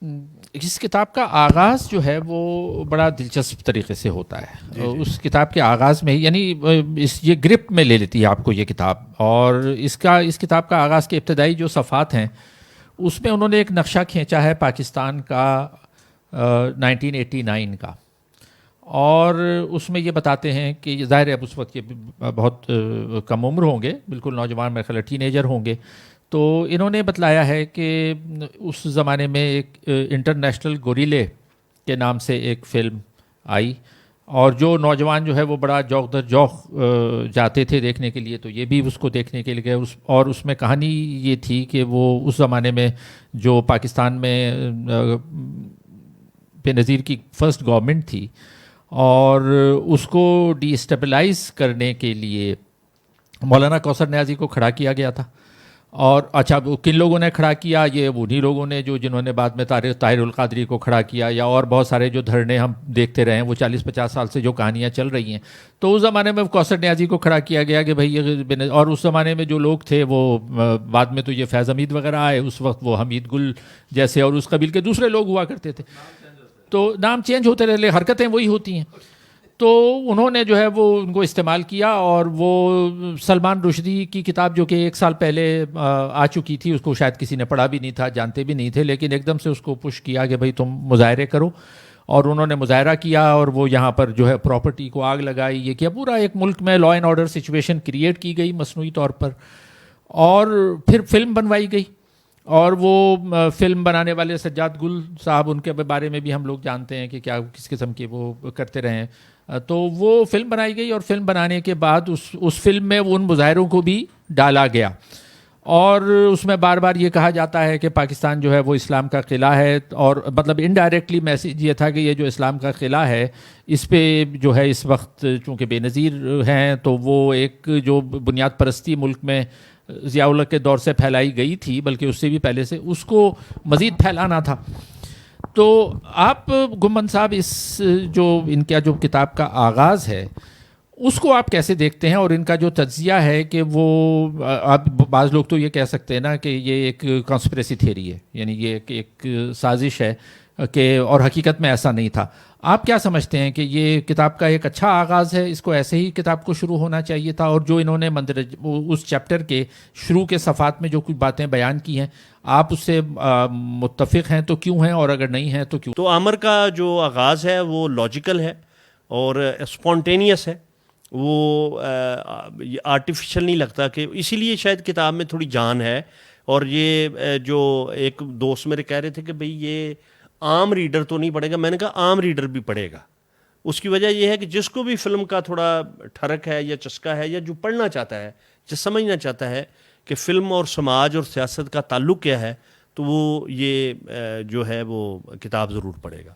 اس کتاب کا آغاز جو ہے وہ بڑا دلچسپ طریقے سے ہوتا ہے. اس کتاب کے آغاز میں یعنی یہ گرپ میں لے لیتی ہے آپ کو یہ کتاب. اور اس کتاب کا آغاز کے ابتدائی جو صفحات ہیں اس میں انہوں نے ایک نقشہ کھینچا ہے پاکستان کا 1989 کا. اور اس میں یہ بتاتے ہیں کہ ظاہر ہے اب اس وقت یہ بہت کم عمر ہوں گے، بالکل نوجوان، میرے خیال ٹین ایجر ہوں گے. تو انہوں نے بتلایا ہے کہ اس زمانے میں ایک انٹرنیشنل گوریلے کے نام سے ایک فلم آئی، اور جو نوجوان جو ہے وہ بڑا جوق در جوق جاتے تھے دیکھنے کے لیے، تو یہ بھی اس کو دیکھنے کے لیے گئے. اور اس میں کہانی یہ تھی کہ وہ اس زمانے میں جو پاکستان میں بے نظیر کی فرسٹ گورنمنٹ تھی، اور اس کو ڈی اسٹیبلائز کرنے کے لیے مولانا کوثر نیازی کو کھڑا کیا گیا تھا. اور اچھا وہ کن لوگوں نے کھڑا کیا؟ یہ انہی لوگوں نے جنہوں نے بعد میں طاہر القادری کو کھڑا کیا، یا اور بہت سارے جو دھرنے ہم دیکھتے رہے ہیں، وہ 40-50 سال سے جو کہانیاں چل رہی ہیں. تو اس زمانے میں کوثر نیازی کو کھڑا کیا گیا کہ بھائی یہ، اور اس زمانے میں جو لوگ تھے وہ بعد میں تو یہ فیض حمید وغیرہ آئے، اس وقت وہ حمید گل جیسے اور اس قبیل کے دوسرے لوگ ہوا کرتے تھے. تو نام چینج ہوتے رہے، حرکتیں وہی ہوتی ہیں. تو انہوں نے جو ہے وہ ان کو استعمال کیا، اور وہ سلمان رشدی کی کتاب جو کہ 1 سال پہلے آ چکی تھی، اس کو شاید کسی نے پڑھا بھی نہیں تھا، جانتے بھی نہیں تھے، لیکن ایک دم سے اس کو پش کیا کہ بھئی تم مظاہرے کرو. اور انہوں نے مظاہرہ کیا، اور وہ یہاں پر جو ہے پراپرٹی کو آگ لگائی، یہ کیا، پورا ایک ملک میں law and order situation create کی گئی مصنوعی طور پر. اور پھر فلم بنوائی گئی، اور وہ فلم بنانے والے سجاد گل صاحب، ان کے بارے میں بھی ہم لوگ جانتے ہیں کہ کیا کس قسم کے وہ کرتے رہے ہیں. تو وہ فلم بنائی گئی، اور فلم بنانے کے بعد اس فلم میں ان مظاہروں کو بھی ڈالا گیا. اور اس میں بار بار یہ کہا جاتا ہے کہ پاکستان جو ہے وہ اسلام کا قلعہ ہے، اور مطلب انڈائریکٹلی میسیج یہ تھا کہ یہ جو اسلام کا قلعہ ہے، اس پہ جو ہے اس وقت چونکہ بے نظیر ہیں، تو وہ ایک جو بنیاد پرستی ملک میں ضیاء الحق کے دور سے پھیلائی گئی تھی، بلکہ اس سے بھی پہلے سے اس کو مزید پھیلانا تھا. تو آپ گمن صاحب اس جو ان کا جو کتاب کا آغاز ہے اس کو آپ کیسے دیکھتے ہیں؟ اور ان کا جو تجزیہ ہے کہ وہ آپ بعض لوگ تو یہ کہہ سکتے ہیں نا کہ یہ ایک کانسپریسی تھیوری ہے، یعنی یہ ایک سازش ہے کہ، اور حقیقت میں ایسا نہیں تھا. آپ کیا سمجھتے ہیں کہ یہ کتاب کا ایک اچھا آغاز ہے، اس کو ایسے ہی کتاب کو شروع ہونا چاہیے تھا؟ اور جو انہوں نے اس چیپٹر کے شروع کے صفحات میں جو کچھ باتیں بیان کی ہیں، آپ اس سے متفق ہیں تو کیوں ہیں، اور اگر نہیں ہیں تو کیوں؟ تو عامر کا جو آغاز ہے وہ لاجیکل ہے اور اسپونٹینیس ہے، وہ آرٹیفیشل نہیں لگتا، کہ اسی لیے شاید کتاب میں تھوڑی جان ہے. اور یہ جو ایک دوست میرے کہہ رہے تھے کہ بھئی یہ عام ریڈر تو نہیں پڑھے گا، میں نے کہا عام ریڈر بھی پڑھے گا. اس کی وجہ یہ ہے کہ جس کو بھی فلم کا تھوڑا ٹھرک ہے یا چسکا ہے، یا جو پڑھنا چاہتا ہے، جو سمجھنا چاہتا ہے کہ فلم اور سماج اور سیاست کا تعلق کیا ہے، تو وہ یہ جو ہے وہ کتاب ضرور پڑھے گا.